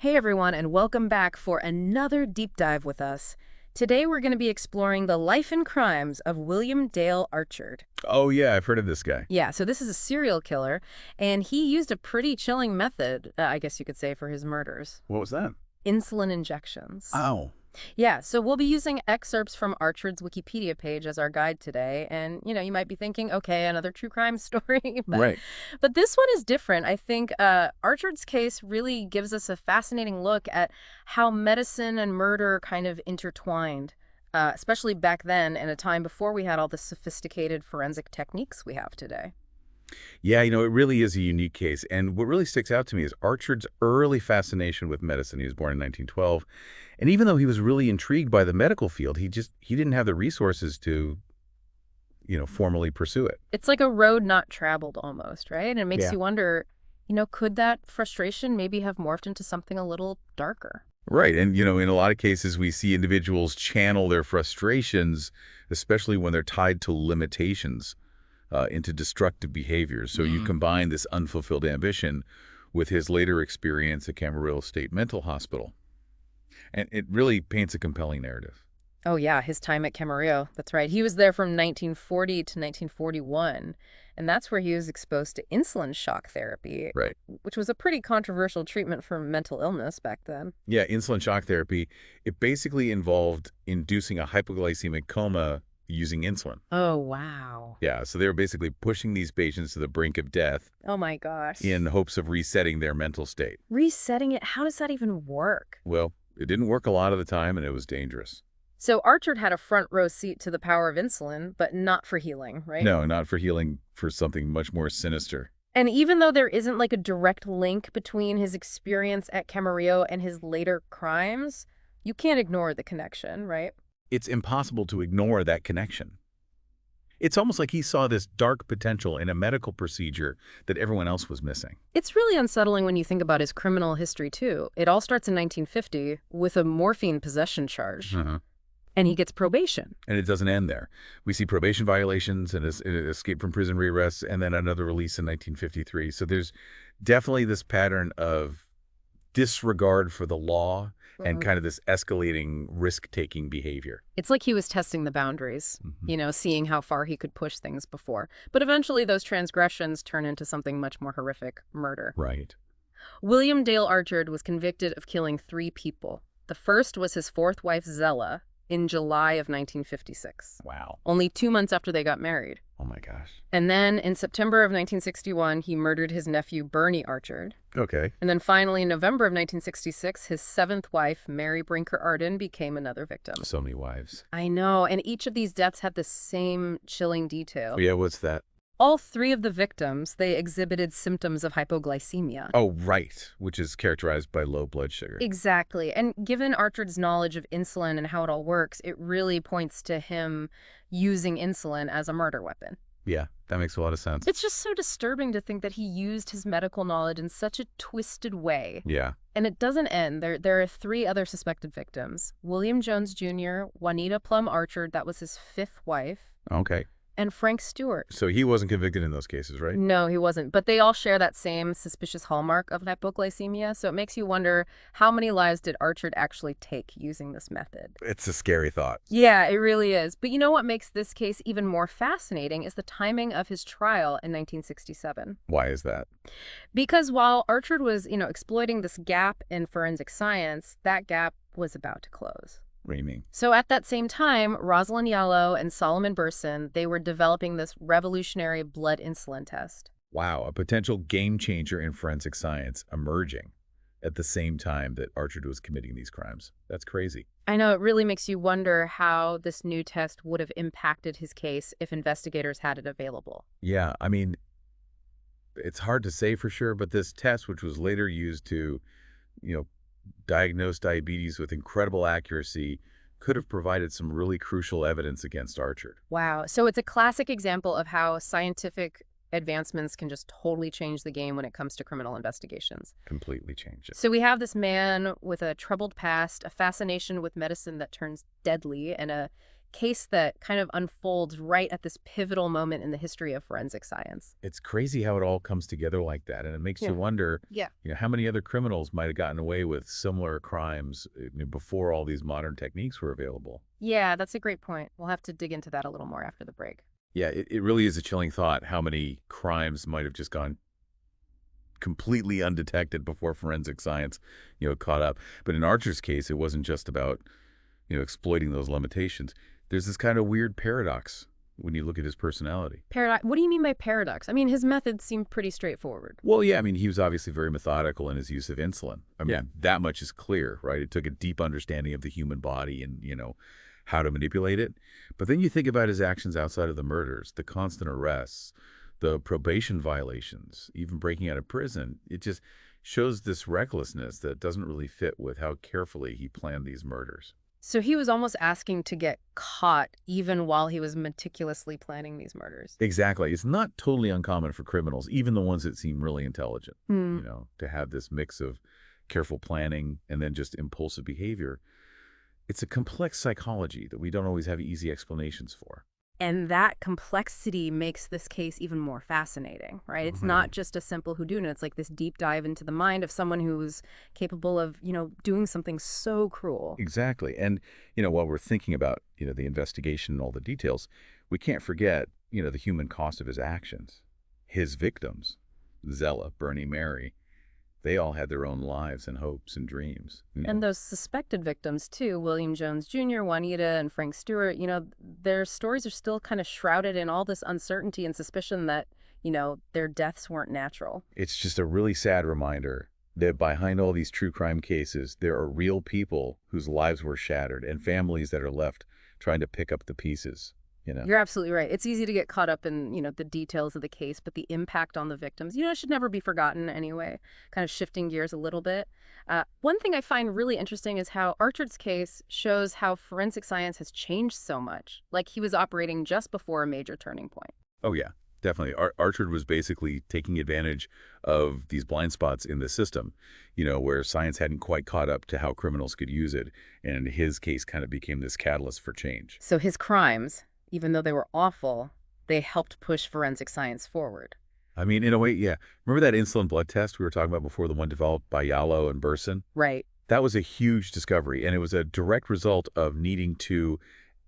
Hey everyone, and welcome back for another deep dive with us. Today we're going to be exploring the life and crimes of William Dale Archard. Oh, yeah, I've heard of this guy. Yeah, so this is a serial killer, and he used a pretty chilling method, I guess you could say, for his murders. What was that? Insulin injections. Oh, Yeah, so we'll be using excerpts from Archard's Wikipedia page as our guide today, and you might be thinking, okay, another true crime story, right. but this one is different. I think Archard's case really gives us a fascinating look at how medicine and murder kind of intertwined, especially back then in a time before we had all the sophisticated forensic techniques we have today. Yeah, it really is a unique case. And what really sticks out to me is Archard's early fascination with medicine. He was born in 1912. And even though he was really intrigued by the medical field, he didn't have the resources to, formally pursue it. It's like a road not traveled almost, right? And it makes Yeah. you wonder, could that frustration maybe have morphed into something a little darker? Right. And, in a lot of cases, we see individuals channel their frustrations, especially when they're tied to limitations, into destructive behaviors. So you combine this unfulfilled ambition with his later experience at Camarillo State Mental Hospital. And it really paints a compelling narrative. Oh, yeah, his time at Camarillo. That's right. He was there from 1940 to 1941, and that's where he was exposed to insulin shock therapy, Right. which was a pretty controversial treatment for mental illness back then. Yeah, insulin shock therapy, it basically involved inducing a hypoglycemic coma using insulin. Oh, wow. Yeah, so they were basically pushing these patients to the brink of death Oh, my gosh. in hopes of resetting their mental state. Resetting it, how does that even work? Well, it didn't work a lot of the time, and it was dangerous. So Archard had a front row seat to the power of insulin, but not for healing, right? No, not for healing, for something much more sinister. And even though there isn't like a direct link between his experience at Camarillo and his later crimes, you can't ignore the connection, right? It's impossible to ignore that connection. It's almost like he saw this dark potential in a medical procedure that everyone else was missing. It's really unsettling when you think about his criminal history, too. It all starts in 1950 with a morphine possession charge, and he gets probation. And it doesn't end there. We see probation violations and escape from prison rearrests, and then another release in 1953. So there's definitely this pattern of disregard for the law and kind of this escalating risk-taking behavior. It's like he was testing the boundaries, seeing how far he could push things before. But eventually those transgressions turn into something much more horrific, murder. Right. William Dale Archard was convicted of killing 3 people. The first was his 4th wife, Zella, in July of 1956. Wow. Only 2 months after they got married. Oh, my gosh. And then in September of 1961, he murdered his nephew, Bernie Archard. Okay. And then finally, in November of 1966, his 7th wife, Mary Brinker Arden, became another victim. So many wives. I know, and each of these deaths had the same chilling detail. Oh, yeah, what's that? All 3 of the victims, they exhibited symptoms of hypoglycemia. Oh, right, which is characterized by low blood sugar. Exactly. And given Archard's knowledge of insulin and how it all works, it really points to him using insulin as a murder weapon. Yeah, that makes a lot of sense. It's just so disturbing to think that he used his medical knowledge in such a twisted way. Yeah. And it doesn't end. There are 3 other suspected victims. William Jones Jr., Juanita Plum Archard, that was his 5th wife, Okay. and Frank Stewart. So he wasn't convicted in those cases, right? No, he wasn't. But they all share that same suspicious hallmark of hypoglycemia. So it makes you wonder, how many lives did Archard actually take using this method? It's a scary thought. Yeah, it really is. But you know what makes this case even more fascinating is the timing of his trial in 1967. Why is that? Because while Archard was, exploiting this gap in forensic science, that gap was about to close. What do you mean? So at that same time, Rosalind Yallow and Solomon Burson, they were developing this revolutionary blood insulin test. Wow, a potential game changer in forensic science emerging at the same time that Archard was committing these crimes. That's crazy. I know, it really makes you wonder how this new test would have impacted his case if investigators had it available. Yeah, I mean, it's hard to say for sure, but this test, which was later used to, diagnose diabetes with incredible accuracy, could have provided some really crucial evidence against Archard. Wow. So it's a classic example of how scientific advancements can just totally change the game when it comes to criminal investigations. Completely changed it. So we have this man with a troubled past, a fascination with medicine that turns deadly, and a case that kind of unfolds right at this pivotal moment in the history of forensic science. It's crazy how it all comes together like that, and it makes you Yeah. wonder, Yeah. how many other criminals might have gotten away with similar crimes before all these modern techniques were available. Yeah, that's a great point. We'll have to dig into that a little more after the break. Yeah, it really is a chilling thought how many crimes might have just gone completely undetected before forensic science, caught up. But in Archer's case, it wasn't just about, exploiting those limitations. There's this kind of weird paradox when you look at his personality. Paradox. What do you mean by paradox? I mean, his methods seem pretty straightforward. Well, yeah, I mean, he was obviously very methodical in his use of insulin. I mean, Yeah. that much is clear, right? It took a deep understanding of the human body and, how to manipulate it. But then you think about his actions outside of the murders, the constant arrests, the probation violations, even breaking out of prison. It just shows this recklessness that doesn't really fit with how carefully he planned these murders. So he was almost asking to get caught even while he was meticulously planning these murders. Exactly. It's not totally uncommon for criminals, even the ones that seem really intelligent, Hmm. to have this mix of careful planning and then just impulsive behavior. It's a complex psychology that we don't always have easy explanations for. And that complexity makes this case even more fascinating, right? It's not just a simple whodunit. It's like this deep dive into the mind of someone who's capable of, doing something so cruel. Exactly. And, while we're thinking about, the investigation and all the details, we can't forget, the human cost of his actions. His victims, Zella, Bernie, Mary, they all had their own lives and hopes and dreams. And those suspected victims, too, William Jones Jr., Juanita, and Frank Stewart, their stories are still kind of shrouded in all this uncertainty and suspicion that, their deaths weren't natural. It's just a really sad reminder that behind all these true crime cases, there are real people whose lives were shattered and families that are left trying to pick up the pieces. You're absolutely right. It's easy to get caught up in, the details of the case, but the impact on the victims, it should never be forgotten anyway, kind of shifting gears a little bit. One thing I find really interesting is how Archer's case shows how forensic science has changed so much, like he was operating just before a major turning point. Oh, yeah, definitely. Archard was basically taking advantage of these blind spots in the system, where science hadn't quite caught up to how criminals could use it. And his case kind of became this catalyst for change. So his crimes, even though they were awful, they helped push forensic science forward. I mean, in a way, yeah. Remember that insulin blood test we were talking about before, the one developed by Yalo and Burson? Right. That was a huge discovery, and it was a direct result of needing to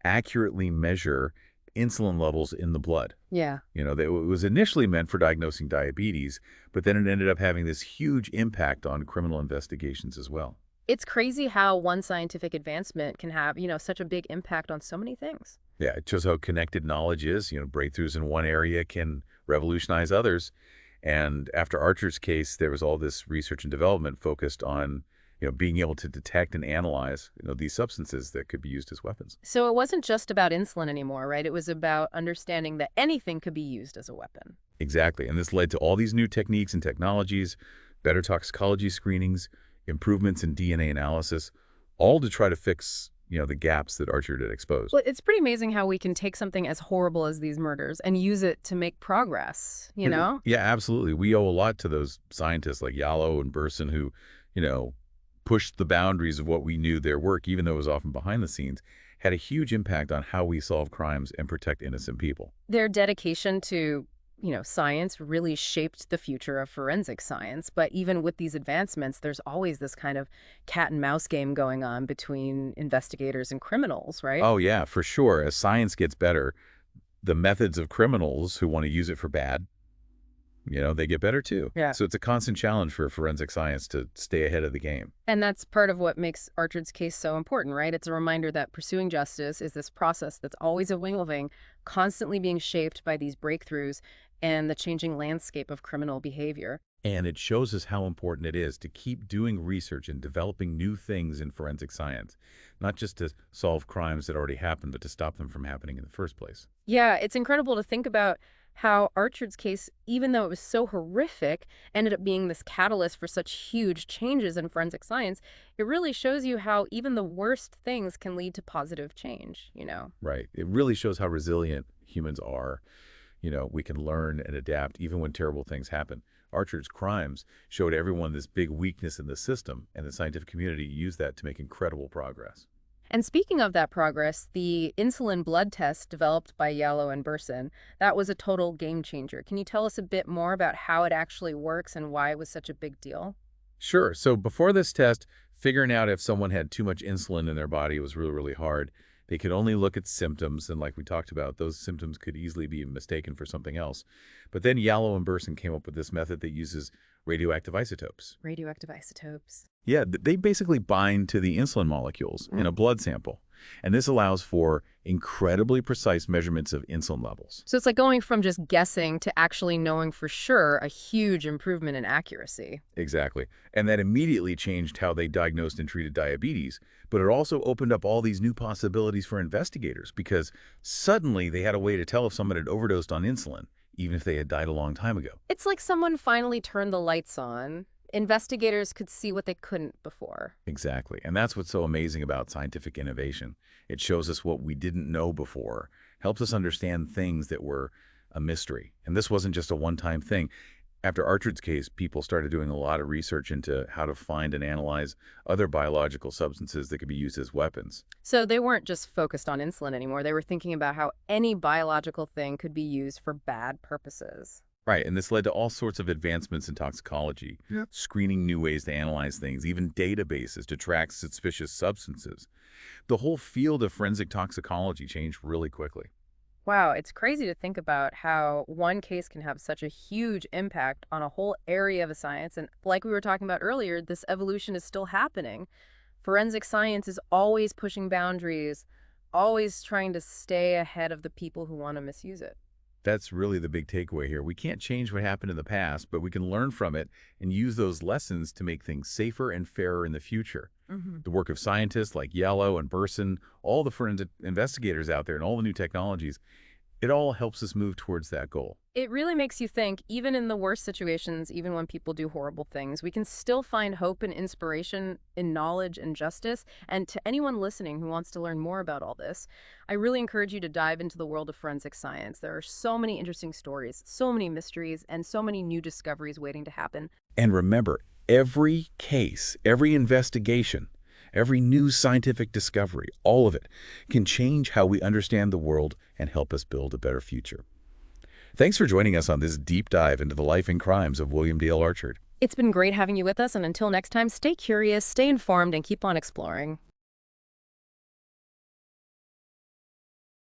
accurately measure insulin levels in the blood. Yeah. It was initially meant for diagnosing diabetes, but then it ended up having this huge impact on criminal investigations as well. It's crazy how one scientific advancement can have, such a big impact on so many things. Yeah, it shows how connected knowledge is. Breakthroughs in one area can revolutionize others. And after Archer's case, there was all this research and development focused on, being able to detect and analyze, these substances that could be used as weapons. So it wasn't just about insulin anymore, right? It was about understanding that anything could be used as a weapon. Exactly. And this led to all these new techniques and technologies, better toxicology screenings, improvements in DNA analysis, all to try to fix, the gaps that Archer had exposed. Well, it's pretty amazing how we can take something as horrible as these murders and use it to make progress. Yeah, absolutely. We owe a lot to those scientists like Yalo and Burson who, pushed the boundaries of what we knew their work, even though it was often behind the scenes, had a huge impact on how we solve crimes and protect innocent people. Their dedication to, science really shaped the future of forensic science. But even with these advancements, there's always this kind of cat and mouse game going on between investigators and criminals, right? Oh, yeah, for sure. As science gets better, the methods of criminals who want to use it for bad, they get better too. Yeah. So it's a constant challenge for forensic science to stay ahead of the game. And that's part of what makes Archer's case so important, right? It's a reminder that pursuing justice is this process that's always evolving, constantly being shaped by these breakthroughs and the changing landscape of criminal behavior. And it shows us how important it is to keep doing research and developing new things in forensic science, not just to solve crimes that already happened, but to stop them from happening in the first place. Yeah, it's incredible to think about how Archer's case, even though it was so horrific, ended up being this catalyst for such huge changes in forensic science. It really shows you how even the worst things can lead to positive change. Right. It really shows how resilient humans are. We can learn and adapt even when terrible things happen. Archer's crimes showed everyone this big weakness in the system, and the scientific community used that to make incredible progress. And speaking of that progress, the insulin blood test developed by Yallo and Burson, that was a total game changer. Can you tell us a bit more about how it actually works and why it was such a big deal? Sure. So before this test, figuring out if someone had too much insulin in their body was really, really hard. They could only look at symptoms, and like we talked about, those symptoms could easily be mistaken for something else. But then Yallow and Burson came up with this method that uses radioactive isotopes. Radioactive isotopes. Yeah, they basically bind to the insulin molecules in a blood sample, and this allows for incredibly precise measurements of insulin levels. So it's like going from just guessing to actually knowing for sure, a huge improvement in accuracy. Exactly. And that immediately changed how they diagnosed and treated diabetes, but it also opened up all these new possibilities for investigators because suddenly they had a way to tell if someone had overdosed on insulin, even if they had died a long time ago. It's like someone finally turned the lights on. Investigators could see what they couldn't before. Exactly. And that's what's so amazing about scientific innovation. It shows us what we didn't know before, helps us understand things that were a mystery. And this wasn't just a one-time thing. After Archer's case, people started doing a lot of research into how to find and analyze other biological substances that could be used as weapons. So they weren't just focused on insulin anymore. They were thinking about how any biological thing could be used for bad purposes. Right, and this led to all sorts of advancements in toxicology, screening new ways to analyze things, even databases to track suspicious substances. The whole field of forensic toxicology changed really quickly. Wow, it's crazy to think about how one case can have such a huge impact on a whole area of a science. And like we were talking about earlier, this evolution is still happening. Forensic science is always pushing boundaries, always trying to stay ahead of the people who want to misuse it. That's really the big takeaway here. We can't change what happened in the past, but we can learn from it and use those lessons to make things safer and fairer in the future. The work of scientists like Yellow and Burson, all the forensic investigators out there and all the new technologies, it all helps us move towards that goal. It really makes you think, even in the worst situations, even when people do horrible things, we can still find hope and inspiration in knowledge and justice. And to anyone listening who wants to learn more about all this, I really encourage you to dive into the world of forensic science. There are so many interesting stories, so many mysteries, and so many new discoveries waiting to happen. And remember, every case, every investigation, every new scientific discovery, all of it can change how we understand the world and help us build a better future. Thanks for joining us on this deep dive into the life and crimes of William Dale Archer. It's been great having you with us, and until next time, stay curious, stay informed, and keep on exploring.